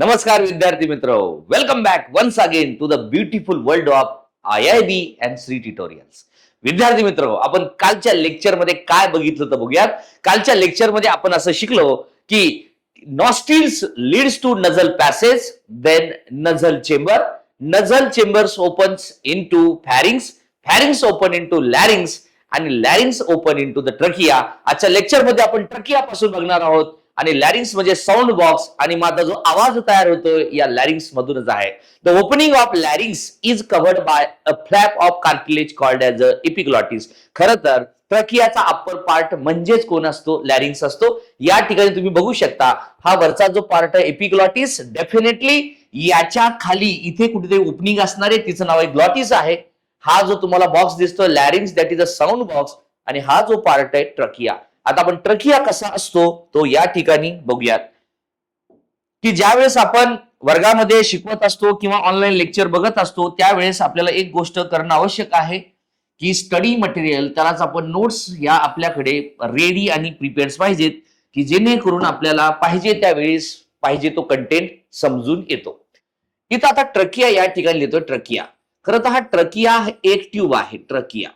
नमस्कार विद्यार्थी मित्र, welcome back once again to the beautiful world of IIB and Shri tutorials. विद्यार्थी मित्र, आपण कालच्या लेक्चर मध्ये काय बघितलं तर बघूयात. कालच्या लेक्चर मध्ये आपण असं शिकलो की nostrils leads to nasal passage, then nasal chambers opens into pharynx, pharynx open into larynx आणि larynx open into the trachea. आजच्या लेक्चर मध्ये आपण ट्रकिया पासून बघणार आहोत आणि लॅरिंग्स म्हणजे साऊंड बॉक्स आणि माझा जो आवाज तयार होतो या लॅरिंग्स मधूनच आहे. The opening of larynx is covered by a flap of cartilage called as a epiglottis. खरं तर ट्रकियाचा अप्पर पार्ट म्हणजेच कोण असतो? लॅरिंग्स असतो. या ठिकाणी तुम्ही बघू शकता हा वरचा जो पार्ट आहे एपिग्लॉटिस, डेफिनेटली याच्या खाली इथे कुठेतरी ओपनिंग असणार आहे, तिचं नाव आहे ग्लॉटिस आहे. हा जो तुम्हाला बॉक्स दिसतो larynx, that is a sound box, आणि हा जो पार्ट आहे ट्रकिया. आता आपण ट्रकिया कसा असतो तो या ठिकाणी बघूयात. की ज्यावेळेस आपण वर्गामध्ये शिकवत असतो किंवा ऑनलाईन लेक्चर बघत असतो त्यावेळेस आपल्याला एक गोष्ट करणं आवश्यक आहे की स्टडी मटेरियल, त्यालाच आपण नोट्स या आपल्याकडे रेडी आणि प्रिपेअर्ड पाहिजेत की जेणेकरून आपल्याला पाहिजे त्यावेळेस पाहिजे तो कंटेंट समजून येतो. इथं आता ट्रकिया या ठिकाणी लिहितोय ट्रकिया. खरं तर हा ट्रकिया एक ट्यूब आहे, ट्रकिया.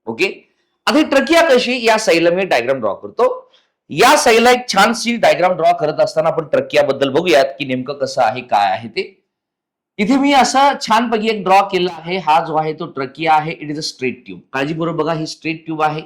ओके, आता ट्रकिया कशी, या साईडला मी डायग्राम ड्रॉ करतो. या साईडला एक छानशी डायग्राम ड्रॉ करत असताना आपण ट्रकिया बद्दल बघूयात की नेमकं कसं आहे, काय आहे ते. इथे मी असं छानपैकी एक ड्रॉ केला आहे. हा जो आहे तो ट्रकिया आहे. It is a straight tube. काळजीपूर्वक बघा, ही स्ट्रेट ट्यूब आहे.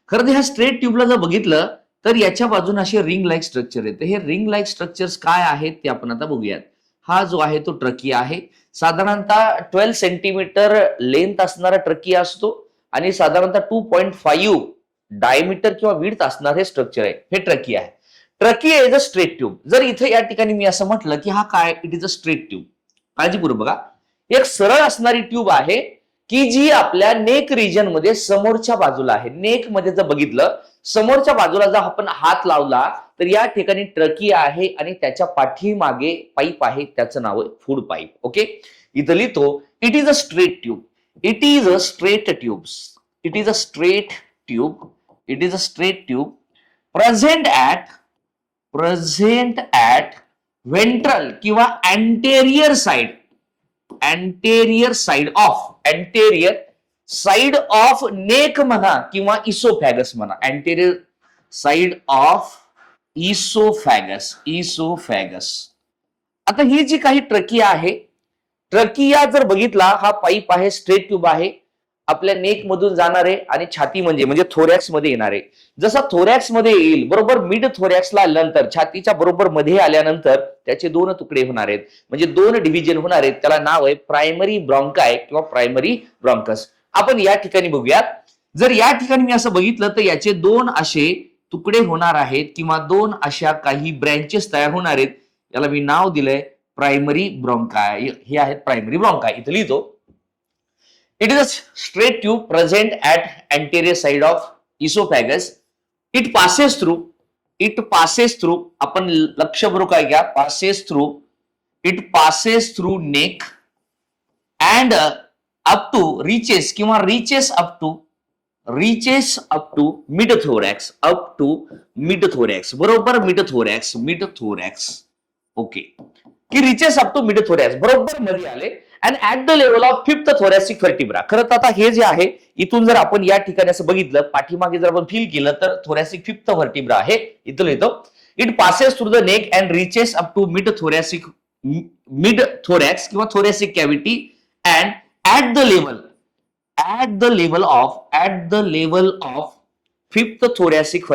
खरं तर ह्या स्ट्रेट ट्यूबला जर बघितलं तर याच्या बाजूने असे रिंग लाईक स्ट्रक्चर येते. हे रिंग लाईक स्ट्रक्चर्स काय आहेत ते आपण आता बघूयात. हा जो आहे तो ट्रकिया आहे. साधारणतः 12 सेंटीमीटर लेंथ असणारा ट्रकिया असतो आणि साधारणतः 2.5 डायमीटर किंवा विड्थ असणार हे स्ट्रक्चर आहे. हे ट्रकिया आहे. Trachea is a straight tube. जर इथे या ठिकाणी मी असं म्हटलं की हा काय, it is a straight tube. काळजीपूर्वक बघा, एक सरळ असणारी ट्यूब आहे की जी आपल्या नेक रिजन मध्ये समोरच्या बाजूला आहे. नेक मध्ये जर बघितलं समोरच्या बाजूला जर आपण हात लावला तर या ठिकाणी ट्रकिया आहे आणि त्याच्या पाठीमागे पाईप आहे, त्याचं नाव आहे फूड पाईप. ओके, इथं लिहितो it is a straight tube. It is a straight tube. It is a straight tube. It is a straight tube present at ventral किंवा anterior side of neck म्हणा किंवा इसोफॅगस म्हणा. anterior side of इसोफॅगस. आता ही जी काही trachea आहे, trachea जर बघितला हा पाईप आहे, स्ट्रेट ट्यूब आहे, आपल्या नेक मधून जाणार आहे आणि छाती म्हणजे थोरॅक्स मध्ये येणार आहे. जसा थोरॅक्स मध्ये येईल बरोबर मिड थोरॅक्सला आल्यानंतर, छातीच्या बरोबर मध्ये आल्यानंतर त्याचे दोन तुकडे होणार आहेत, म्हणजे दोन डिव्हिजन होणार आहेत. त्याला नाव आहे प्रायमरी ब्रॉन्काय किंवा प्रायमरी ब्रॉन्कस. आपण या ठिकाणी बघूयात. जर या ठिकाणी मी असं बघितलं तर याचे दोन असे तुकडे होणार आहेत किंवा दोन अशा काही ब्रँचेस तयार होणार आहेत. याला मी नाव दिलंय प्रायमरी ब्रॉन्काय. हे आहेत प्रायमरी ब्रॉन्काय. इथे लिहितो it is a straight tube present at anterior side of oesophagus. It passes through आपण लक्षपूर्वक काय घ्या, it passes through neck and up to reaches up to mid thorax, बरोबर मिड थोरॅक्स. ओके, की reaches up to mid thorax बरोबर मध्ये आले and at the level of fifth thoracic vertebra. खरं तर आता हे जे आहे इथून जर आपण या ठिकाणी असं बघितलं, पाठीमागे जर आपण फील केलं तर थोरॅसिक फिफ्थ व्हर्टिब्रा आहे. इथं लिहितो it passes through the neck and reaches up to mid thorax किंवा thoracic cavity and at the level of fifth thoracic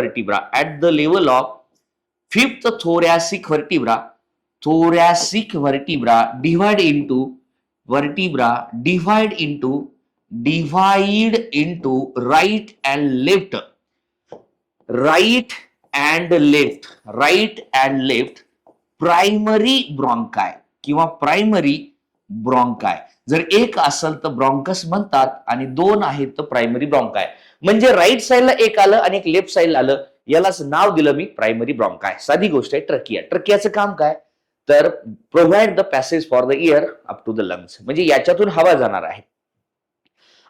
vertebra. Thoracic vertebra divide into right and left primary bronchi किंवा primary ब्रॉन्काय. जर एक असेल तर ब्रॉन्कस म्हणतात आणि दोन आहेत तर प्रायमरी ब्रॉन्काय. म्हणजे राईट साईडला एक आलं आणि एक लेफ्ट साईडला आलं, यालाच नाव दिलं मी प्रायमरी ब्रॉन्काय. साधी गोष्ट आहे ट्रकिया. ट्रकियाचं काम काय तर provide the passage for the air up to the lungs, म्हणजे याच्यातून हवा जाणार आहे.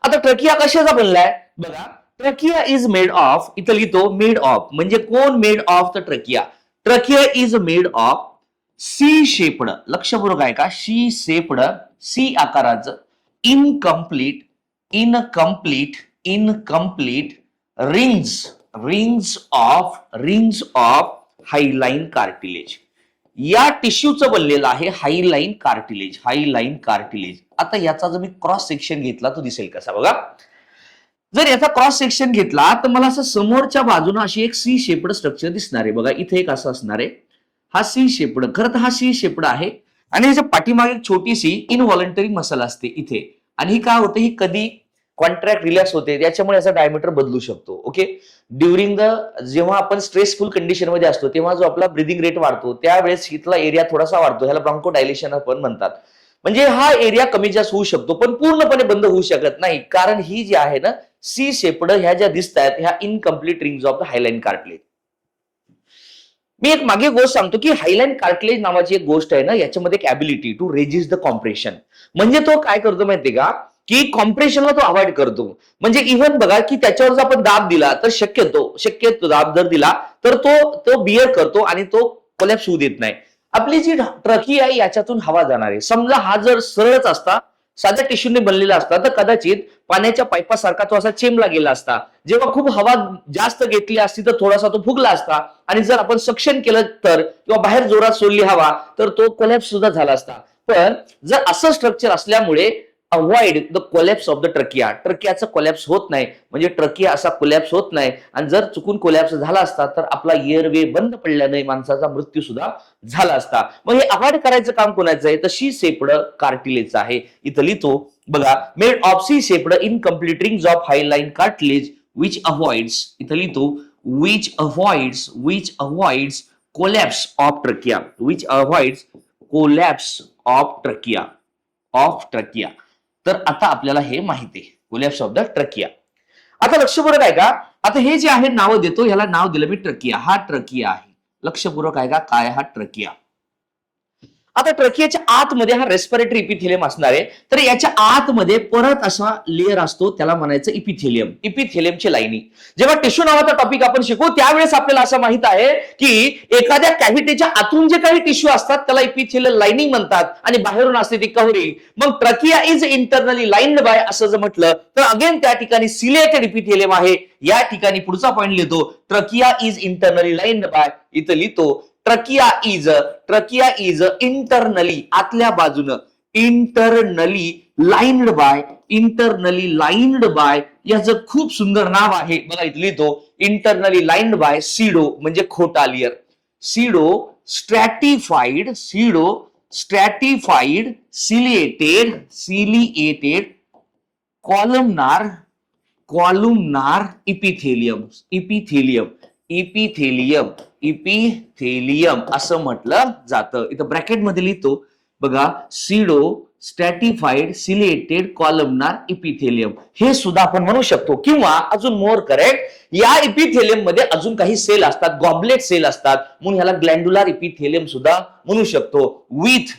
आता ट्रकिया कशाचा बनलाय बघा. ट्रकिया इज मेड ऑफ, इथं लिहितो मेड ऑफ, म्हणजे कोण made of the trachea. Trachea is made of C shaped, लक्षपूर्वक आहे का, सी शेपड, सी आकाराचं incomplete rings of hyaline cartilage. या टिश्यूचं बनलेलं आहे हायलाइन कार्टिलेज. आता याचा जर मी क्रॉस सेक्शन घेतला तो दिसेल कसा बघा. जर याचा क्रॉस सेक्शन घेतला तर मला असं समोरच्या बाजूने अशी एक सी शेपड स्ट्रक्चर दिसणार आहे बघा. इथे एक असं असणार आहे, हा सी शेपड, खरं तर हा सी शेपड आहे आणि ह्याच्या पाठीमागे एक छोटीशी इनव्हॉलंटरी मसल असते इथे. आणि ही काय होते, ही कधी कॉन्ट्रॅक्ट रिलॅक्स होते, त्याच्यामुळे याचा डायमीटर बदलू शकतो. ओके, ड्युरिंग द जेव्हा आपण स्ट्रेसफुल कंडिशन मध्ये असतो तेव्हा जो आपला ब्रिदिंग रेट वाढतो त्यावेळेस इथला एरिया थोडासा वाढतो, ह्याला ब्रॉन्को डायलेशन आपण म्हणतात. म्हणजे हा एरिया कमी जास्त होऊ शकतो पण पूर्णपणे बंद होऊ शकत नाही, कारण ही जी आहे ना सी शेपड ह्या ज्या दिसत आहेत ह्या incomplete rings of the hyaline cartilage. मी एक मागे गोष्ट सांगतो की हायलाइन कार्टिलेज नावाची एक गोष्ट आहे ना, याच्यामध्ये एक ability to resist the compression. म्हणजे तो काय करतो माहितीये का, की कॉम्प्रेशनला तो अवॉइड करतो. म्हणजे इव्हन बघा की त्याच्यावर जर आपण दाब दिला तर शक्यतो दाब जर दिला तर तो बिअर करतो आणि तो कोलॅप्स होऊ देत नाही. आपली जी ट्रकी आहे याच्यातून हवा जाणार आहे. समजा हा जर सरळच असता, साध्या टिश्यूने बनलेला असता तर कदाचित पाण्याच्या पाईपासारखा तो असा चेंबला गेला असता. जेव्हा खूप हवा जास्त घेतली असती तर थोडासा तो फुगला असता आणि जर आपण सक्शन केलं तर किंवा बाहेर जोरात सोडली हवा तर तो कोलॅप्स सुद्धा झाला असता. पण जर असं स्ट्रक्चर असल्यामुळे avoid the collapse of the ट्रकियाचं कोलॅप्स होत नाही. म्हणजे ट्रकिया असा कोलॅप्स होत नाही आणि जर चुकून कोलॅप्स झाला असता तर आपला एअरवे बंद पडल्याने माणसाचा मृत्यू सुद्धा झाला असता. मग हे अवॉइड करायचं काम कोणाचं आहे तर सी शेपड कार्टिलेजचं आहे. इथं लिहितो बघा, made of C shaped incomplete rings of hyaline cartilage which avoids, इथं लिहितो which avoids collapse of trachea, तर आता आपल्याला हे माहिती आहे कोलॅप्स ऑफ द ट्रकिया. आता लक्षपूर्वक आहे का, आता हे जे आहे नाव देतो, ह्याला नाव दिलं मी ट्रकिया. हा ट्रकिया आहे, लक्षपूर्वक आहे का, काय हा ट्रकिया. आता ट्रकियाच्या आतमध्ये हा रेस्पिरेटरी इपिथेलियम असणार आहे. तर याच्या आतमध्ये परत असा लेअर असतो, त्याला म्हणायचं इपिथेलियमची लाईनिंग. जेव्हा टिश्यू नावाचा टॉपिक आपण शिकू त्यावेळेस आपल्याला असं माहित आहे की एखाद्या कॅव्हिटीच्या आतून जे काही टिश्यू असतात त्याला इपिथेलियल लाईनिंग म्हणतात आणि बाहेरून असते ती कव्हरिंग. मग trachea is internally lined by असं जर म्हटलं तर अगेन त्या ठिकाणी सिलिएटेड इपिथेलियम आहे. या ठिकाणी पुढचा पॉईंट लिहितो, trachea is internally lined by, इथं लिहितो ट्रकिया इज इंटरनली आतल्या बाजूनं, इंटरनली लाइन्ड बाय याचं खूप सुंदर नाव आहे बघा. इथं लिहितो इंटरनली लाइन्ड बाय सीडो म्हणजे खोटा layer, pseudo stratified ciliated columnar epithelium असं म्हटलं जातं. इथं ब्रॅकेट मध्ये लिहितो बघा, pseudo stratified ciliated columnar epithelium हे सुद्धा आपण म्हणू शकतो. किंवा अजून मोर करेक्ट, या इपिथेलियम मध्ये अजून काही सेल असतात, गॉबलेट सेल असतात, म्हणून ह्याला ग्लँड्युलर इपिथेलियम सुद्धा म्हणू शकतो. विथ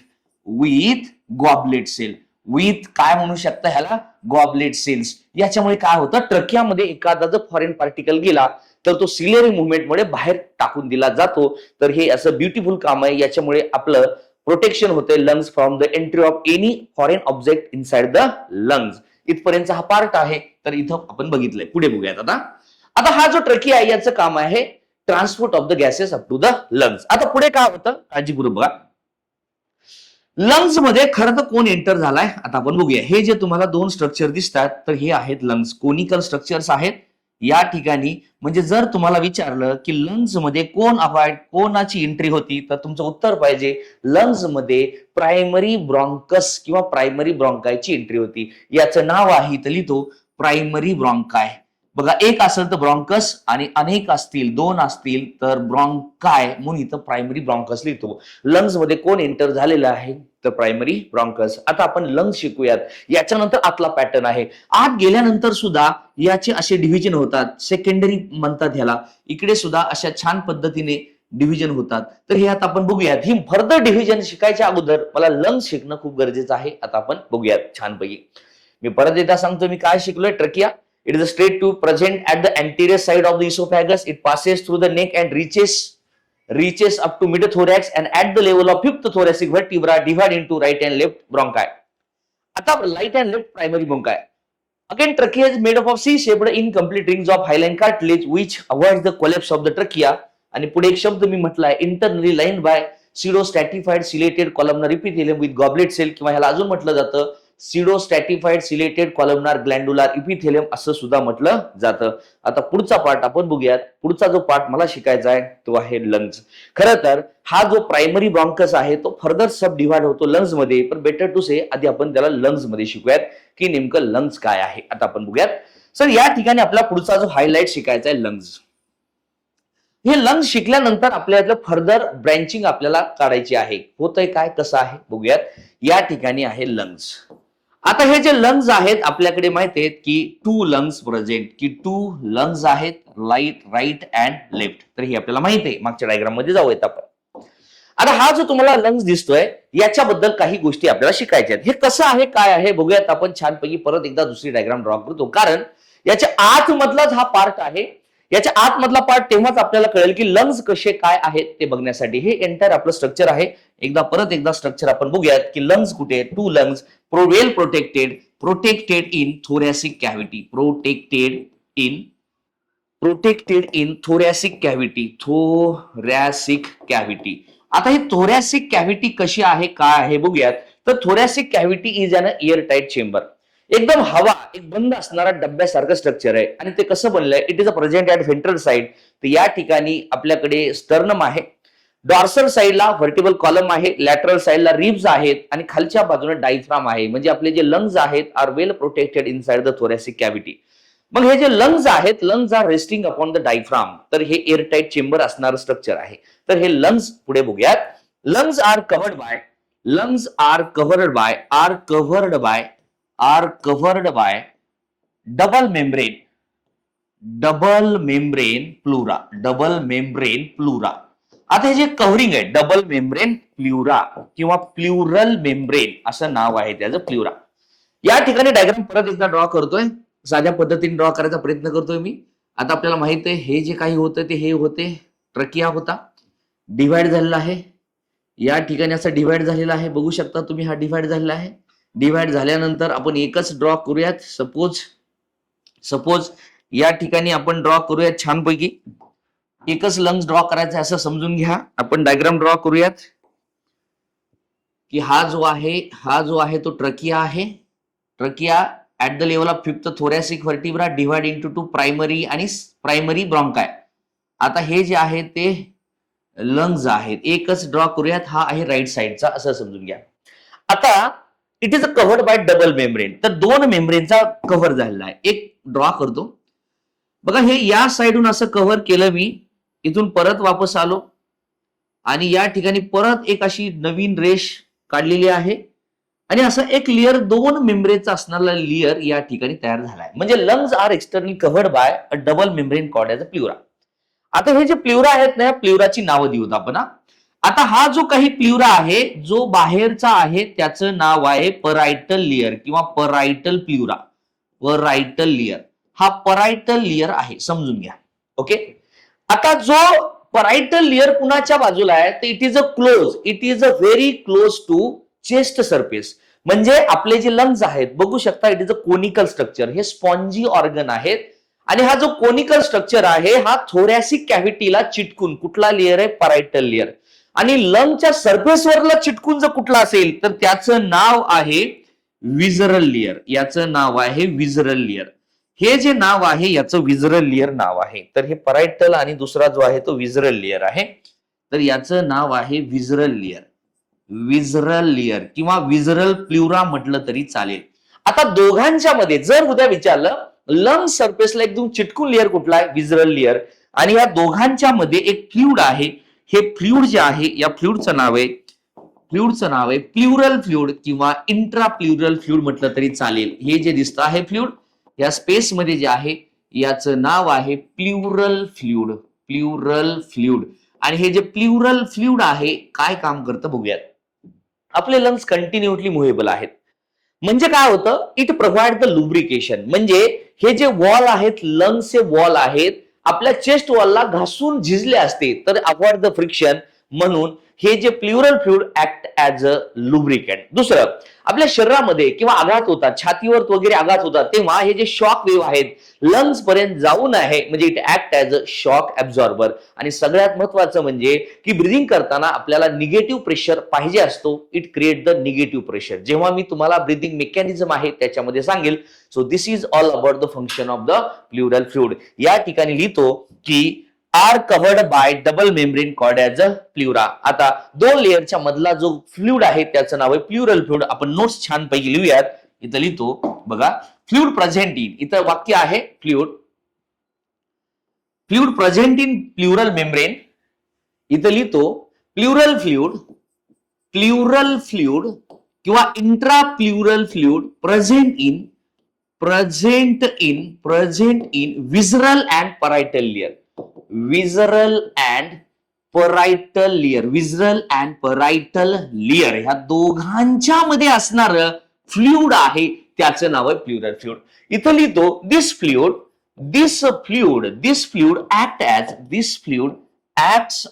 गॉबलेट सेल, विथ काय म्हणू शकता ह्याला, गॉबलेट सेल्स. याच्यामुळे काय होतं, ट्रकियामध्ये एखादा जर फॉरेन पार्टिकल गेला तर तो सिलिअरी मुवमेंटमुळे बाहेर टाकून दिला जातो. तर हे असं ब्युटिफुल काम आहे. याच्यामुळे आपलं प्रोटेक्शन होते lungs from the entry of any foreign object inside the lungs. इथपर्यंत हा पार्ट आहे. तर इथं आपण बघितलंय. पुढे बघूयात आता हा जो ट्रकिया आहे याचं काम आहे transport of the gases up to the lungs. आता पुढे काय होतं काळजीपूर्वक बघा. लंग्स मध्ये खरं तर कोण एंटर झालाय आता आपण बघूया. हे जे तुम्हाला दोन स्ट्रक्चर दिसतात तर हे आहेत लंग्स, कोनिकल स्ट्रक्चर्स आहेत या ठिकाणी. म्हणजे जर तुम्हाला विचारलं की लंग्स मध्ये कोणाची एंट्री होती तर तुमचं उत्तर पाहिजे लंग्स मध्ये प्रायमरी ब्रॉन्कस किंवा प्रायमरी ब्रॉन्कायची एंट्री होती. याचं नाव आहे इथं लिहितो प्रायमरी ब्रॉन्काय. बघा, एक असेल तर ब्रॉन्कस आणि अनेक असतील, दोन असतील तर ब्रॉन्काय, म्हणून इथं प्रायमरी ब्रॉन्कस लिहितो. लंग्स मध्ये कोण एंटर झालेलं आहे तर प्रायमरी ब्रॉन्कस. आता आपण लंग्स शिकूयात. याच्यानंतर आतला पॅटर्न आहे. आत गेल्यानंतर सुद्धा याचे असे डिव्हिजन होतात, सेकंडरी म्हणतात ह्याला. इकडे सुद्धा अशा छान पद्धतीने डिव्हिजन होतात. तर हे आता आपण बघूयात. ही फर्दर डिव्हिजन शिकायच्या अगोदर मला लंग्स शिकणं खूप गरजेचं आहे. आता आपण बघूयात छानपैकी. मी परत एकदा सांगतो मी काय शिकलोय. Trachea, it is straight to present at the anterior side of the esophagus. It passes through the neck and reaches reaches up to mid-thorax and at the level of fifth thoracic vertebra divide into right and left bronchi. आता right and left primary bronchi. Again, trachea is made up of C-shaped incomplete rings of hyaline cartilage which avoids the collapse of the trachea. आणि पुढे एक शब्द मी म्हटलाय internally lined by pseudostratified ciliated columnar epithelium with goblet cell, किंवा ह्याला अजून म्हटलं जातं pseudostratified ciliated columnar glandular epithelium असं सुद्धा म्हटलं जातं. आता पुढचा पार्ट आपण बघूयात. पुढचा जो पार्ट मला शिकायचा आहे तो आहे लंग्स. खरं तर हा जो प्रायमरी ब्रॉन्कस आहे तो फर्दर सब डिवाइड होतो लंग्स मध्ये, पण बेटर टू से आधी आपण त्याला लंग्स मध्ये शिकूयात की नेमकं लंग्स काय आहे. आता आपण बघूयात. सर या ठिकाणी आपला पुढचा जो हायलाइट शिकायचा आहे लंग्स. हे लंग्स शिकल्यानंतर आपल्याला फर्दर ब्रँचिंग आपल्याला काढायची आहे. होतंय काय कसं आहे बघूयात. या ठिकाणी आहे लंग्स. आता हे जे लंग्स आहेत आपल्याकडे माहिती आहेत की टू लंग्स प्रेझेंट, की टू लंग्स आहेत राईट अँड लेफ्ट. तर हे आपल्याला माहिती आहे. मागच्या डायग्राम मध्ये जाऊयात आपण. आता हा जो तुम्हाला लंग्स दिसतोय याच्याबद्दल काही गोष्टी आपल्याला शिकायच्या आहेत. हे कसं आहे काय आहे बघूयात आपण छानपैकी. परत एकदा दुसरी डायग्राम ड्रॉ करतो कारण याच्या आतमधलाच हा पार्ट आहे. याच्या आतमधला पार्ट तेव्हाच आपल्याला कळेल की लंग्स कसे काय आहेत ते बघण्यासाठी. हे एंटायर आपलं स्ट्रक्चर आहे. परत एकदा स्ट्रक्चर आपण बघूयात की लंग्स कुठे. Two lungs well protected in thoracic cavity. Protected in thoracic cavity. आता ही थोरॅसिक कॅव्हिटी कशी आहे काय आहे बघूयात. तर thoracic cavity is an air tight chamber. एकदम हवा एक बंद असणारा डब्यासारखं स्ट्रक्चर आहे. आणि ते कसं बनलंय. It is a present at ventral side. तर या ठिकाणी आपल्याकडे स्टर्नम आहे. डॉर्सल साइडला व्हर्टिबल कॉलम आहे. लॅटरल साइडला रिब्स आहेत आणि खालच्या बाजूने डायफ्राम आहे. म्हणजे आपले जे लंग्स आहेत are well protected inside the thoracic cavity. मग हे जे लंग्स आहेत lungs are resting upon the diaphragm. तर हे एअर टाईट चेंबर असणारं स्ट्रक्चर आहे. तर हे लंग्स पुढे बघूयात. Lungs are covered by double membrane pleura. आता हे जे कव्हरिंग आहे डबल मेम्ब्रेन प्लुरा किंवा प्लुरल मेम्ब्रेन असं नाव आहे त्याचं प्लुरा. या ठिकाणी डायग्राम परत एकदा ड्रॉ करतोय. साध्या पद्धतीने ड्रॉ करायचा प्रयत्न करतोय मी. आता आपल्याला माहित आहे हे जे काही होतं ते हे होते ट्रकिया होता. डिवाइड झालेला आहे. या ठिकाणी असं डिवाइड झालेला आहे. बघू शकता तुम्ही हा डिवाइड झालेला आहे. डिवाइड झाल्यानंतर आपण एकच ड्रॉ करूयात. सपोज या ठिकाणी आपण ड्रॉ करूयात छानपैकी. एकच लंग्स ड्रॉ करायचा असं समजून घ्या. आपण डायग्राम ड्रॉ करूयात की हा जो आहे तो ट्रकिया आहे. Trachea at the level of fifth thoracic vertebra divide into two primary bronchi. आता हे जे आहे ते लंग्स आहेत. एकच ड्रॉ करूयात. हा आहे राईट साइडचा असं समजून घ्या. आता it is covered by double membrane. तर दोन मेम्ब्रेनचा कव्हर झालेला आहे. एक ड्रॉ करतो बघा. हे या साइडून असं कव्हर केलं मी. इथून परत वापस आलो आणि या ठिकाणी परत एक अशी नवीन रेष काढलेली आहे आणि असं एक लेअर दोन मेम्ब्रेनचा असणारा लेअर या ठिकाणी तयार झालाय. म्हणजे lungs are externally covered by a double membrane called as a pleura. आता हे जे प्लुरा आहेत ना या प्लुराची नावं देऊत आपण. आता हा जो काही प्लुरा आहे जो बाहेरचा आहे त्याचं नाव आहे परायटल लेअर किंवा परायटल प्लुरा. परायटल लेअर हा परायटल लेअर आहे समजून घ्या. ओके. आता जो परायटल लेअर कुणाच्या बाजूला आहे तर it is a very close to chest surface. म्हणजे आपले जे लंग्स आहेत बघू शकता it is a conical structure. हे स्पॉन्जी ऑर्गन आहेत आणि हा जो कोनिकल स्ट्रक्चर आहे हा थोरॅसिक कॅव्हिटीला चिटकून कुठला लेअर आहे परायटल लेअर. आणि लंगच्या सरफेसवरला चिटकून जर कुठला असेल तर त्याचं नाव आहे विजरल लेअर. याचं नाव आहे विजरल लेअर. हे जे नाव आहे याचं विजरल लेअर नाव आहे. तर हे परायटल आणि दुसरा जो आहे तो विजरल लेअर आहे. तर याचं नाव आहे विजरल लेअर किंवा विजरल प्लुरा म्हटलं तरी चालेल. आता दोघांच्या मध्ये जर उद्या विचारलं लंग सरफेसला एकदम चिटकून लेअर कुठला आहे विजरल लेअर आणि या दोघांच्या मध्ये एक फ्लुइड आहे. हे फ्लुइड जे आहे या फ्लुइडचं नाव आहे प्लुरल फ्लुइड किंवा इंट्राप्लुरल फ्लुइड म्हटलं तरी चालेल. हे जे दिसतं आहे फ्लुइड या स्पेस मध्ये जे आहे याचं नाव आहे प्लुरल फ्लुइड. आणि हे जे प्लुरल फ्लुइड आहे काय काम करतं बघूयात. आपले लंग्स कंटिन्युअसली मुव्हेबल आहेत. म्हणजे काय होतं इट प्रोव्हाइड द लुब्रिकेशन. म्हणजे हे जे वॉल आहेत लंग्सचे वॉल आहेत आपल्या चेस्ट वॉलला घासून झिजले असते तर अवॉइड द फ्रिक्शन म्हणून हे जे प्ल्युरल फ्लुइड ऍक्ट ऍज अ लुब्रिकंट. दुसरं, आपल्या शरीरामध्ये किंवा आघात होतात, छातीवर वगैरे आघात होतात, तेव्हा हे जे शॉक वेव्ह आहेत लंग्स पर्यंत जाऊ नये म्हणजे it act as a shock absorber. आणि सगळ्यात महत्वाचं म्हणजे की ब्रिदिंग करताना आपल्याला निगेटिव्ह प्रेशर पाहिजे असतो. It create the negative pressure. जेव्हा मी तुम्हाला ब्रिदिंग मेकॅनिझम आहे त्याच्यामध्ये सांगेल. So this is all about the function of the pleural fluid. या ठिकाणी लिहितो की are covered by double membrane called as a pleura. आता दोन लेअरच्या मधला जो फ्लुइड आहे त्याचं नाव आहे प्ल्युरल फ्लुइड. आपण नोट्स छान पैकी लिहूयात. इथं लिहितो बघा, फ्लुइड प्रेझेंट इन, इथं वाक्य आहे fluid present in plural membrane. इथं लिहितो प्ल्युरल फ्लुइड किंवा intra plural fluid present in विसरल अँड परायटल लेयर. विसरल अँड परायटल लेयर ह्या दोघांच्या मध्ये असणार फ्लुइड आहे त्याचं नाव आहे प्ल्युरल फ्लुइड. इथं लिहितो this fluid acts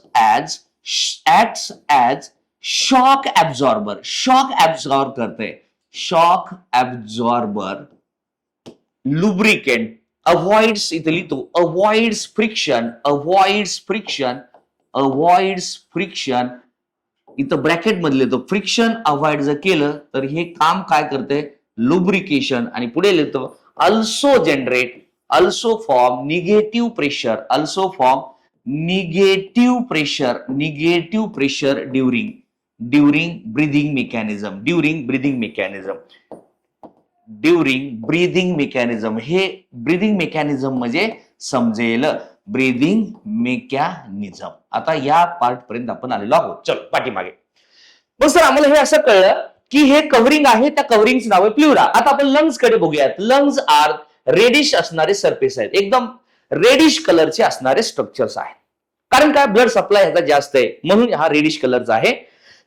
as shock absorber. Shock absorb करते. शॉक ऍब्झॉर्बर, लुब्रिकेंट, अवॉइड्स, इथे लिहितो अवॉइड्स फ्रिक्शन. इथं ब्रॅकेट मध्ये लिहितो फ्रिक्शन अवॉइड जर केलं तर हे काम काय करते, लुब्रिकेशन. आणि पुढे लिहितो also form negative pressure during breathing mechanism. हे ब्रीदिंग मेकॅनिझम म्हणजे समजेल ब्रीदिंग मेकॅनिझम. आता या पार्ट पर्यंत आपण आलेलो आहोत. चलो पाठीमागे. मग सर आम्हाला हे असं कळलं की हे कव्हरिंग आहे, त्या कव्हरिंगचं नाव आहे प्ल्युरा. आता आपण लंग्स कडे बघूयात. लंग्स आर रेडिश असणारे सरफेस आहेत, एकदम रेडिश कलरचे असणारे स्ट्रक्चर्स आहेत. कारण काय, ब्लड सप्लाय ह्याचा जास्त आहे म्हणून हा रेडिश कलरचा आहे.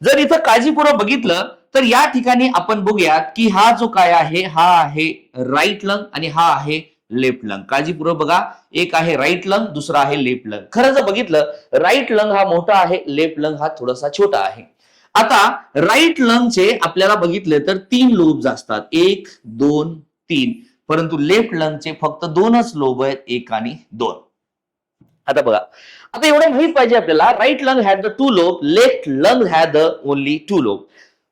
जर इथं काळजीपूर्वक बघितलं तर या ठिकाणी आपण बघूयात की हा जो काय आहे हा आहे राईट लंग आणि हा आहे लेफ्ट लंग. काळजीपूर्वक बघा, एक आहे राईट लंग, दुसरा आहे लेफ्ट लंग. खरं जर बघितलं राईट लंग हा मोठा आहे, लेफ्ट लंग हा थोडासा छोटा आहे. आता राईट लंगचे आपल्याला बघितले तर 3 लोब्स असतात, 1 2 3, परंतु लेफ्ट लंगचे फक्त 2च लोब आहेत, 1 आणि 2. आता बघा, आता एवढं माहित पाहिजे आपल्याला, right lung had the 2 lobe, left lung had the only 2 lobe.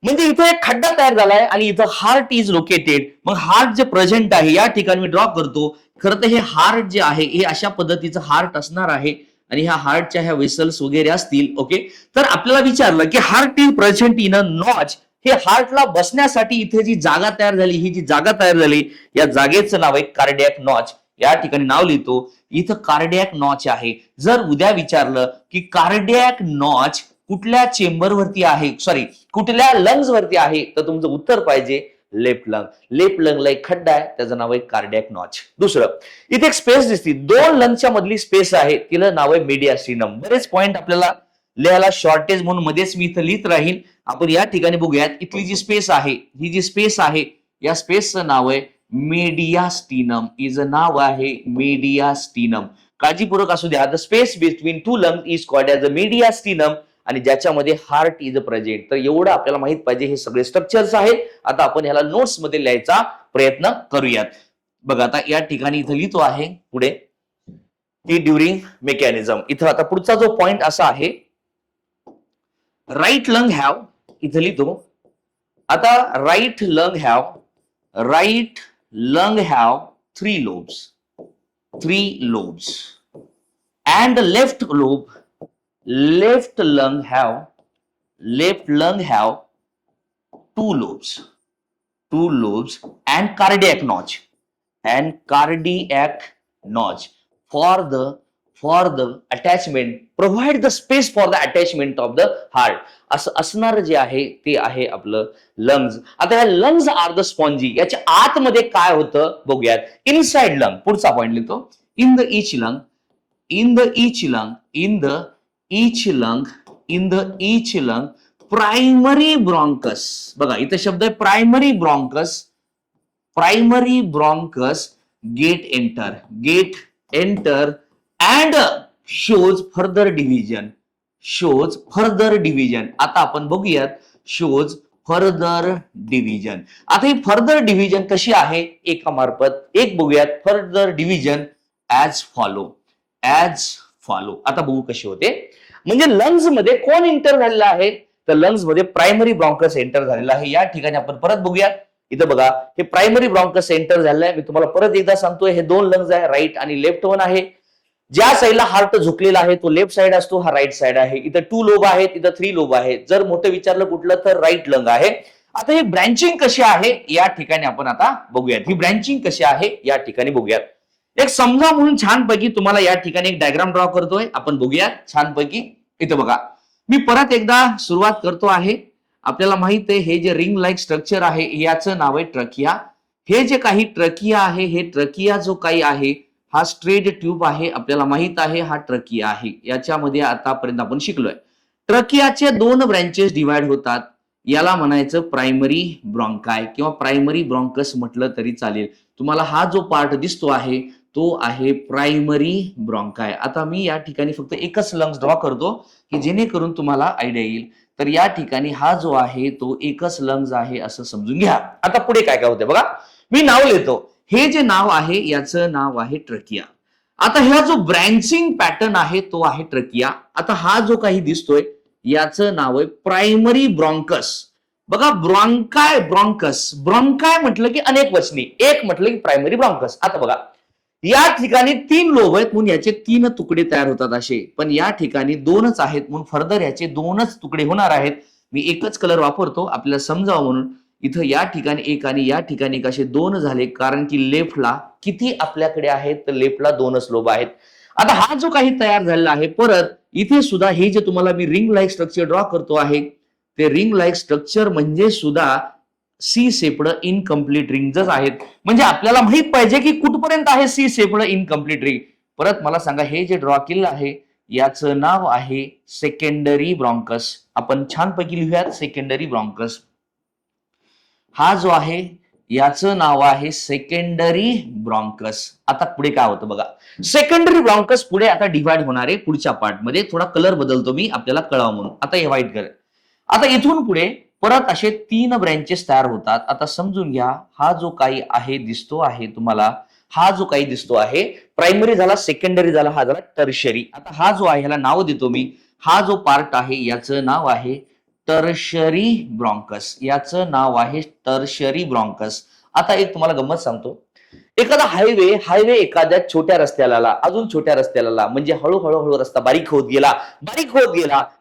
म्हणजे इथे एक खड्डा तयार झालाय आणि इथं हार्ट इज लोकेटेड. मग हार्ट जे प्रेझेंट आहे या ठिकाणी मी ड्रॉ करतो. खरं तर हे हार्ट जे आहे हे अशा पद्धतीचं हार्ट असणार आहे आणि ह्या हार्टच्या ह्या वेसल्स वगैरे असतील. ओके, तर आपल्याला विचारलं की heart is present in a notch. हे हार्टला बसण्यासाठी इथे जी जागा तयार झाली, ही जी जागा तयार झाली या जागेचं नाव आहे कार्डियक नॉच. या ठिकाणी नाव लिहितो, इथं कार्डियक नॉच आहे. जर उद्या विचारलं की कार्डियक नॉच कुठल्या चेंबर वरती आहे, सॉरी कुठल्या लंग्स वरती आहे, तर तुमचं उत्तर पाहिजे लेफ्ट लंग. लेफ्ट लंगला एक खड्डा आहे, त्याचं नाव आहे कार्डियक नॉच. दुसरं, इथे एक स्पेस दिसते, 2 लंग्सच्या मधली स्पेस आहे, तिला नाव आहे मेडियास्टिनम. बरेच पॉइंट आपल्याला लिहायला शॉर्टेज म्हणून मध्येच मी इथं लिहित राहील. आपण या ठिकाणी बघूयात, इथली जी स्पेस आहे, ही जी स्पेस आहे या स्पेसचं नाव आहे मेडियास्टिनम. इज नाव आहे मेडियास्टिनम. काळजीपूर्वक असू द्या. The space between 2 lungs is called as a mediastinum आणि ज्याच्यामध्ये हार्ट इज प्रेझेंट. तर एवढं आपल्याला माहित पाहिजे, हे सगळे स्ट्रक्चर्स आहेत. आता आपण ह्याला नोट्स मध्ये लिहायचा प्रयत्न करूयात. बघा, आता या ठिकाणी इथं लिहितो आहे पुढे की ड्युरिंग मेकॅनिझम. इथं आता पुढचा जो पॉइंट असा आहे, राईट लंग हॅव, इथं लिहितो आता right lung have 3 lobes and left lung have 2 lobes and cardiac notch for the attachment, provide the space for the attachment of the heart. असं असणार जे आहे ते आहे आपलं लंग्स. आता ह्या लंग्स आर द स्पॉन्जी. याच्या आतमध्ये काय होतं बघूयात. इनसाइड लंग, पुढचा पॉइंट लिहितो, in the each lung primary bronchus. बघा इथे शब्द आहे primary bronchus get enter and shows further division. Shows further division. आता आपण बघूयात शोज फर्दर डिव्हिजन. आता ही फर्दर डिव्हिजन कशी आहे एकामार्फत एक बघूयात. Further division as follow. As follow. आता बघू कशी होते. म्हणजे लंग्स मध्ये कोण एंटर झालेला आहे तर लंग्स मध्ये प्रायमरी ब्रॉन्कस एंटर झालेला आहे. या ठिकाणी आपण परत बघूया. इथं बघा हे प्रायमरी ब्रॉन्कस एंटर झालेलं आहे. मी तुम्हाला परत एकदा सांगतोय हे दोन लंग्स आहे राईट आणि लेफ्ट वन आहे. ज्या साईडला हार्ट झुकलेला आहे तो लेफ्ट साइड असतो हा राईट साइड आहे. इथं 2 लोब आहेत इथं 3 लोब आहेत. जर मोठं विचारलं कुठलं तर राईट लंग आहे. आता ही ब्रँचिंग कशी आहे या ठिकाणी आपण आता बघूयात. ही ब्रँचिंग कशी आहे या ठिकाणी बघूयात. एक समजा म्हणून छानपैकी तुम्हाला या ठिकाणी एक डायग्राम ड्रॉ करतोय आपण बघूयात छानपैकी. इथं बघा मी परत एकदा सुरुवात करतो आहे. आपल्याला माहित आहे हे जे रिंग लाईक स्ट्रक्चर आहे याचं नाव आहे ट्रकिया. हे जे काही ट्रकिया आहे हे ट्रकिया जो काही आहे हा स्ट्रेट ट्यूब आहे. आपल्याला माहित आहे हा ट्रकिया आहे. याच्यामध्ये आतापर्यंत आपण शिकलोय. ट्रकियाचे 2 ब्रँचेस डिवाइड होतात. याला म्हणायचं प्रायमरी ब्रॉन्काय किंवा प्रायमरी ब्रॉन्कस म्हटलं तरी चालेल. तुम्हाला हा जो पार्ट दिसतो आहे तो आहे प्रायमरी ब्रॉन्काय. आता मी या ठिकाणी फक्त एकच लंग्स ड्रॉ करतो की जेणेकरून तुम्हाला आयडिया येईल. तर या ठिकाणी हा जो आहे तो एकच लंग्स आहे असं समजून घ्या. आता पुढे काय काय होते बघा. मी नाव लिहितो. हे जे नाव आहे याचं नाव आहे ट्रकिया. आता ह्या जो ब्रँचिंग पॅटर्न आहे तो आहे ट्रकिया. आता हा जो काही दिसतोय याचं नाव आहे प्रायमरी ब्रॉन्कस. बघा ब्रॉन्काय ब्रॉन्कस. ब्रॉन्काय म्हटलं की अनेक वचनी एक म्हटलं की प्रायमरी ब्रॉन्कस. आता बघा या ठिकाणी 3 लोब आहेत म्हणून याचे 3 तुकडे तयार होतात असे. पण या ठिकाणी 2च आहेत म्हणून फर्दर याचे 2च तुकडे होणार आहेत. मी एकच कलर वापरतो आपल्याला समजावं म्हणून. इथं या ठिकाणी एक आणि या ठिकाणी कसे 2 झाले कारण की लेफ्टला किती आपल्याकडे आहेत तर लेफ्टला 2च लोब आहेत. आता हा जो काही तयार झालेला आहे परत इथे सुद्धा हे जे तुम्हाला मी रिंग लाईक स्ट्रक्चर ड्रॉ करतो आहे ते रिंग लाईक स्ट्रक्चर म्हणजे सुद्धा सी सेप्ड इनकम्प्लीट रिंगच आहेत. म्हणजे आपल्याला माहित पाहिजे की कुठपर्यंत आहे सी सेप्ड इनकम्प्लीट रिंग. परत मला सांगा हे जे ड्रॉ केलं आहे याचं नाव आहे सेकंडरी ब्रॉन्कस. आपण छानपैकी लिहूयात सेकंडरी ब्रॉन्कस. हा जो आहे याचं नाव आहे सेकंडरी ब्रॉन्कस. आता पुढे काय होतं बघा. सेकंडरी ब्रॉन्कस पुढे आता डिवाइड होणार आहे पुढच्या पार्ट मध्ये. थोडा कलर बदलतो मी आपल्याला कळावं म्हणून. आता हे व्हाईट कलर. आता इथून पुढे परत असे 3 ब्रँचेस तयार होतात. आता समजून घ्या हा जो काही आहे दिसतो आहे तुम्हाला हा जो काही दिसतो आहे प्रायमरी झाला सेकंडरी झाला हा झाला टर्शरी. आता हा जो आहे ह्याला नाव देतो मी. हा जो पार्ट आहे याचं नाव आहे टर्शरी ब्रॉन्कस. याचं नाव आहे टर्शरी ब्रॉन्कस. आता एक तुम्हाला गंमत सांगतो. एखादा हायवे एखाद्या छोट्या रस्त्याला आला अजून छोट्या रस्त्याला आला म्हणजे हळूहळू रस्ता बारीक होत गेला.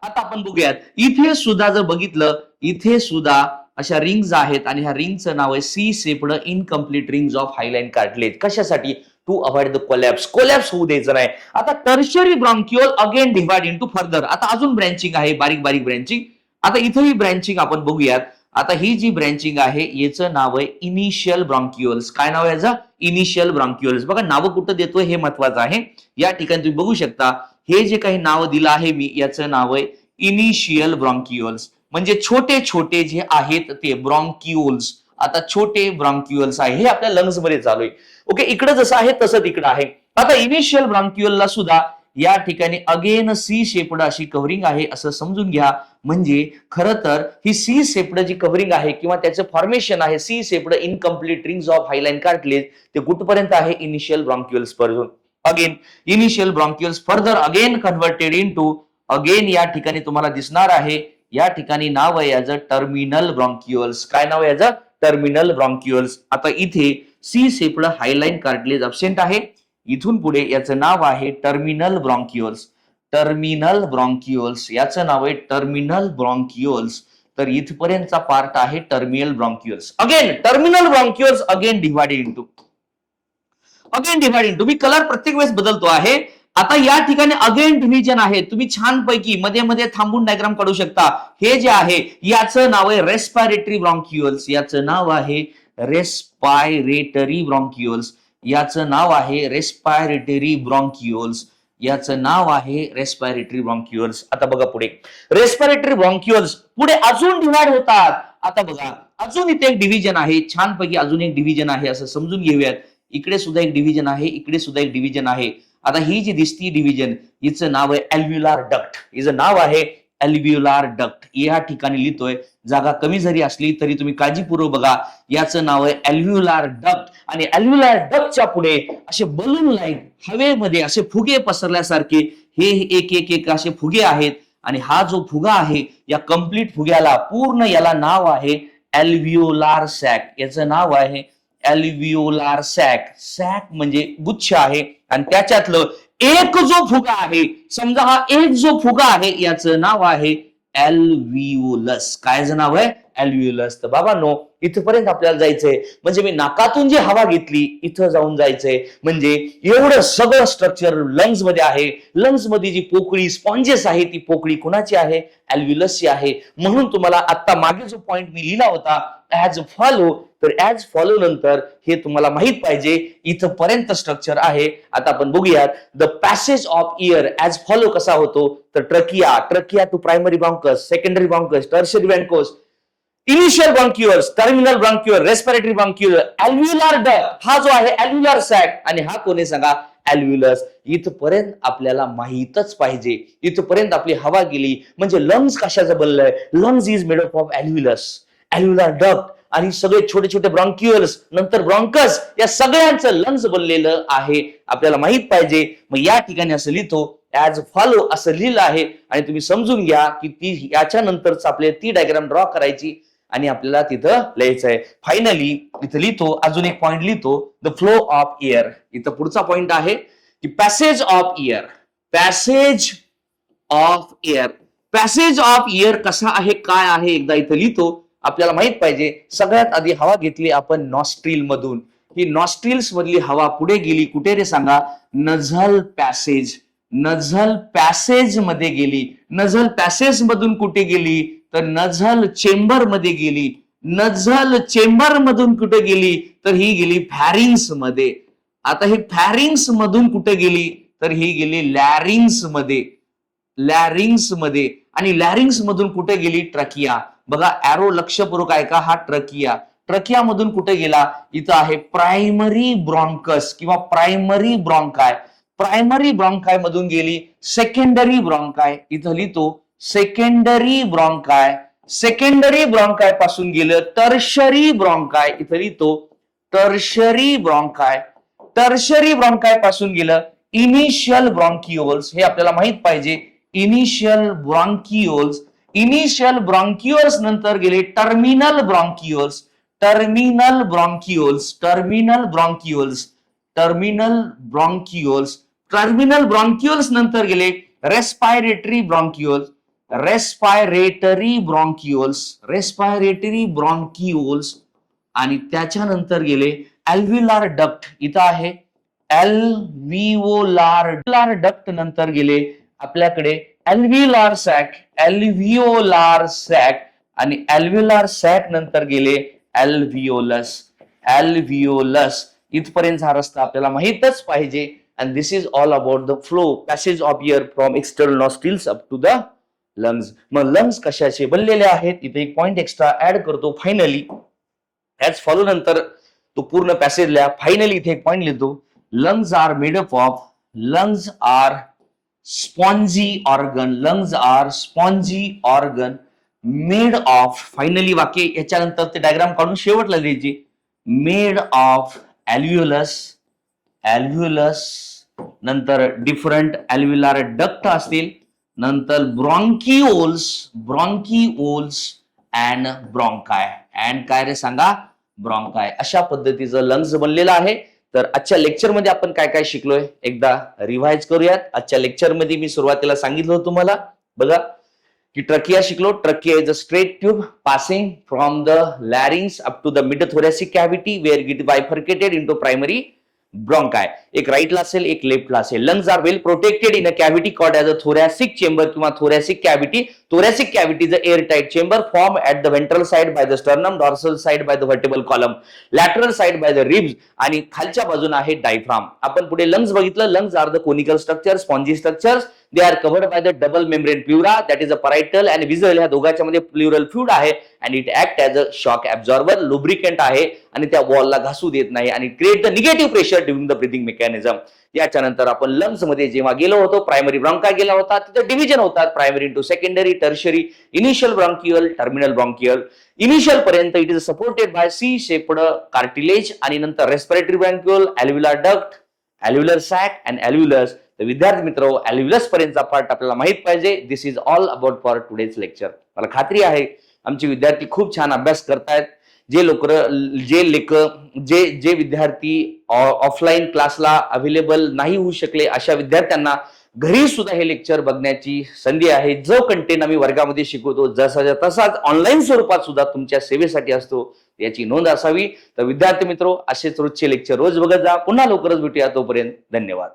आता आपण बघूयात इथे सुद्धा जर बघितलं इथे सुद्धा अशा रिंग्स आहेत आणि ह्या रिंगचं नाव आहे C shaped incomplete rings of hyaline cartilage. कशासाठी टू अवॉइड द कोलॅप्स होऊ द्यायचं नाही. आता tertiary bronchiole again divide into further. आता अजून ब्रँचिंग आहे बारीक ब्रँचिंग. आता इथे ही ब्रँचिंग आपण बघूयात. आता ही जी ब्रँचिंग आहे याचं नाव आहे इनिशियल ब्रॉन्क्युल्स. काय नाव आहे याचं इनिशियल ब्रॉन्क्युल्स. बघा नाव कुठं देतोय हे महत्वाचं आहे. या ठिकाणी तुम्ही बघू शकता हे जे काही नाव दिलं आहे मी याचं नाव आहे इनिशियल ब्रॉन्क्युल्स. म्हणजे छोटे छोटे जे आहेत ते ब्रॉन्क्युल्स. आता छोटे ब्रॉन्क्युल्स आहे हे आपल्या लंग्स मध्ये चालू आहे. ओके इकडे जसं आहे तसं तिकडे आहे. आता इनिशियल ब्रॉन्क्युलला सुद्धा या ठिकाणी अगेन सी शेप्ड अशी कव्हरिंग आहे असं समजून घ्या. म्हणजे खरं तर ही सी शेप्ड जी कव्हरिंग आहे किंवा त्याचं फॉर्मेशन आहे C shaped incomplete rings of hyaline cartilage ते कुठपर्यंत आहे इनिशियल ब्रॉन्क्युल्स पर्यंत. Again initial bronchioles further again converted into again या ठिकाणी तुम्हाला दिसणार आहे या ठिकाणी नाव आहे याचं टर्मिनल ब्रॉन्क्युल्स. काय नाव आहे याचं टर्मिनल ब्रॉन्क्युल्स. आता इथे सी शेप्ड हायलाईन कार्टिलेज अब्सेंट आहे. इथून पुढे याचं नाव आहे टर्मिनल ब्रॉन्क्युल्स. टर्मिनल ब्रॉन्क्युल्स याचं नाव आहे टर्मिनल ब्रॉन्क्युल्स. तर इथपर्यंतचा पार्ट आहे terminal bronchioles. Again terminal bronchioles again divided into. मी कलर प्रत्येक वेळेस बदलतो आहे. आता या ठिकाणी अगेन डिव्हिजन आहे. तुम्ही छानपैकी मध्ये मध्ये थांबून डायग्राम काढू शकता. हे जे आहे याचं नाव आहे रेस्पिरेटरी ब्रॉन्क्युल्स. याचं नाव आहे रेस्पिरेटरी ब्रॉन्क्युल्स. याचं नाव आहे रेस्पिरेटरी ब्रॉन्क्युल्स. याचं नाव आहे रेस्पिरेटरी ब्रॉन्क्युल्स. आता बघा पुढे रेस्पिरेटरी ब्रॉन्क्युल्स पुढे अजून डिवाइड होतात. आता बघा अजून इथे एक डिव्हिजन आहे छानपैकी अजून एक डिव्हिजन आहे असं समजून घेऊयात. इकडे सुद्धा एक डिव्हिजन आहे इकडे सुद्धा एक डिव्हिजन आहे. आता ही जी दिसती डिव्हिजन हिचं नाव आहे अल्व्ह्युलार डक्ट. हिचं नाव आहे अल्व्ह्युलार डक्ट. या ठिकाणी लिहितोय, जागा कमी जरी असली तरी तुम्ही काळजीपूर्वक बघा. याचं नाव आहे अल्व्ह्युलार डक्ट. आणि अल्व्ह्युलार डक्टच्या पुढे असे बलून लाईन हवेमध्ये असे फुगे पसरल्यासारखे हे एक एक एक असे फुगे आहेत. आणि हा जो फुगा आहे या कंप्लीट फुग्याला पूर्ण याला नाव आहे अल्व्ह्युलार सॅक. याचं नाव आहे अल्व्ह्युलार सॅक. सॅक म्हणजे गुच्छ आहे आणि त्याच्यातलं एक जो फुगा आहे, समजा हा एक जो फुगा आहे याचं नाव आहे अल्व्हिओलस. कायचं नाव आहे? अल्व्हिओलस. तर बाबांनो इथपर्यंत आपल्याला जायचंय. म्हणजे मी नाकातून जी हवा घेतली इथं जाऊन जायचंय. म्हणजे एवढं सगळं स्ट्रक्चर लंग्स मध्ये आहे. लंग्स मध्ये जी पोकळी स्पॉन्जेस आहे ती पोकळी कुणाची आहे? अल्व्हिओलसची आहे. म्हणून तुम्हाला आता मागे जो पॉइंट मी लिहिला होता ऍज फॉलो, तर ऍज फॉलो नंतर हे तुम्हाला माहित पाहिजे इथपर्यंत स्ट्रक्चर आहे. आता आपण बघूयात the passage of air as follow कसा होतो. तर trachea to primary bronchus, secondary bronchus, tertiary bronchus, initial bronchioles, terminal bronchiole, respiratory bronchiole, alveolar duct हा जो आहे अल्व्ह्युलार सॅक आणि हा कोणी सांगा? अल्व्हिओलस. इथपर्यंत आपल्याला माहीतच पाहिजे. इथपर्यंत आपली हवा गेली म्हणजे लंग्स कशाचं बनलंय? Lungs is made up of alveolus, alveolar duct आणि सगळे छोटे छोटे ब्रॉन्क्युअल्स नंतर ब्रॉन्कस या सगळ्यांचं लंग्स बनलेलं आहे. आपल्याला माहित पाहिजे. मग या ठिकाणी असं लिहितो ऍज फॉलो असं लिहिलं आहे आणि तुम्ही समजून घ्या की ती याच्या नंतरच आपल्याला ती डायग्राम ड्रॉ करायची आणि आपल्याला तिथं लिहायचंय. फायनली इथं लिहितो, अजून एक पॉइंट लिहितो, द फ्लो ऑफ एअर. इथं पुढचा पॉइंट आहे की passage of air. Passage of air, passage of air कसा आहे काय आहे एकदा इथं लिहितो. आपल्याला माहित पाहिजे सगळ्यात आधी हवा घेतली आपण नॉस्ट्रिल मधून. ही नॉस्ट्रिल्स मधली हवा पुढे गेली कुठे रे सांगा? नझल पॅसेज. नझल पॅसेज मध्ये गेली. नझल पॅसेज मधून कुठे गेली? तर नझल चेंबर मध्ये गेली. नझल चेंबर मधून कुठे गेली? तर ही गेली फॅरिंग्स मध्ये. आता ही फॅरिंग्स मधून कुठे गेली? तर ही गेली लॅरिंग्स मध्ये. लॅरिंग्स मध्ये. आणि लॅरिंग्स मधून कुठे गेली? ट्रकिया. बघा ऍरो लक्षपूर्वक आहे का? हा ट्रकिया. ट्रकिया मधून कुठे गेला? इथं आहे प्रायमरी ब्रॉन्कस किंवा प्रायमरी ब्रॉन्काय. प्रायमरी ब्रॉन्काय मधून गेली सेकंडरी ब्रॉन्काय. इथं लिहितो सेकंडरी ब्रॉन्काय. सेकंडरी ब्रॉन्काय पासून गेलं टर्शरी ब्रॉन्काय. इथं लिहितो टर्शरी ब्रॉन्काय. टर्शरी ब्रॉन्काय पासून गेलं इनिशियल ब्रॉन्किओल्स. हे आपल्याला माहित पाहिजे. इनिशियल ब्रॉन्किओल्स. इनिशियल ब्रॉन्क्युअल्स नंतर गेले terminal bronchioles. Terminal bronchioles. Terminal bronchioles. Terminal bronchioles. Terminal bronchioles नंतर गेले respiratory bronchioles. Respiratory bronchioles. Respiratory bronchioles आणि त्याच्यानंतर गेले अल्व्ह्युलार डक्ट. इथं आहे अल्व्हिओलार डक्ट. नंतर गेले आपल्याकडे अल्व्ह्युलार सॅक. अल्व्हिओलार सॅक आणि अल्व्ह्युलार सॅक नंतर गेले अल्व्हिओलस. अल्व्हिओलस. इथपर्यंत हा रस्ता आपल्याला माहितच पाहिजे. and this is all about the flow passage of air from external nostrils up to the lungs. मग लंग्स कशाचे बनलेले आहेत? इथे एक पॉइंट एक्स्ट्रा ऍड करतो. फायनली ऍज फॉलो नंतर तो पूर्ण पॅसेज लिहा. फायनली इथे एक पॉइंट लिहितो. Lungs are made up of. Lungs are spongy organ. Lungs are spongy organ made of. Finally वाक्य याच्यानंतर ते डायग्राम काढून शेवटला लिहायची. Made of अल्व्हिओलस. अल्व्हिओलस नंतर डिफरंट अल्व्हिओलार डक्ट असतील. नंतर ब्रॉन्किओल्स. ब्रॉन्किओल्स अँड ब्रॉन्काय. अँड काय रे सांगा? ब्रॉन्काय. अशा पद्धतीचं लंग्स बनलेलं आहे. तर आजच्या लेक्चर मध्ये आपण काय काय शिकलोय एकदा रिवाइज करूयात. आजच्या लेक्चर मध्ये मी सुरुवातीला सांगितलं होतं तुम्हाला बघा की ट्रकिया शिकलो. Trachea is a straight tube passing from the larynx up to the mid thoracic cavity where it bifurcated into primary bronchi. एक राईटला असेल एक लेफ्टला असेल. Lungs are well protected in a cavity called as a thoracic chamber किंवा thoracic cavity. Thoracic cavity is an airtight chamber formed at the ventral side by the sternum, dorsal side by the vertebral column, lateral side by the ribs आणि खालच्या बाजूला आहे diaphragm. आपण पुढे lungs बघितलं. Lungs are the conical structure, spongy structures. They are covered by the double membrane pleura that is a parietal and visual. ह्या दोघांच्या मध्ये प्लुरल फ्लुइड आहे and it act as a shock absorber. Lubricant आहे आणि त्या वॉलला घासू देत नाही आणि create the negative pressure during the breathing mechanism. याच्यानंतर आपण लंग्स मध्ये जेव्हा गेलो होतो, प्रायमरी ब्रॉन्का गेला होता, तिथे डिव्हिजन होतात primary into secondary, tertiary, initial bronchial, terminal bronchial. Initial पर्यंत it is supported by C shaped cartilage आणि नंतर respiratory bronchiole, alveolar duct, alveolar sac and alveolus. तर विद्यार्थी मित्र, अल्व्हियुलस पर्यंतचा पार्ट आपल्याला माहित पाहिजे. This is all about for today's lecture. मला खात्री आहे आमचे विद्यार्थी खूप छान अभ्यास करतायत. जे विद्यार्थी ऑफलाईन क्लासला अवेलेबल नाही होऊ शकले, अशा विद्यार्थ्यांना घरी सुद्धा हे लेक्चर बघण्याची संधी आहे. जो कंटेंट आम्ही वर्गामध्ये शिकवतो जसाच्या तसाच ऑनलाईन स्वरूपात सुद्धा तुमच्या सेवेसाठी असतो, याची नोंद असावी. तर विद्यार्थी मित्र, असेच रोजचे लेक्चर रोज बघत जा. पुन्हा लवकरच भेटूया. तोपर्यंत धन्यवाद.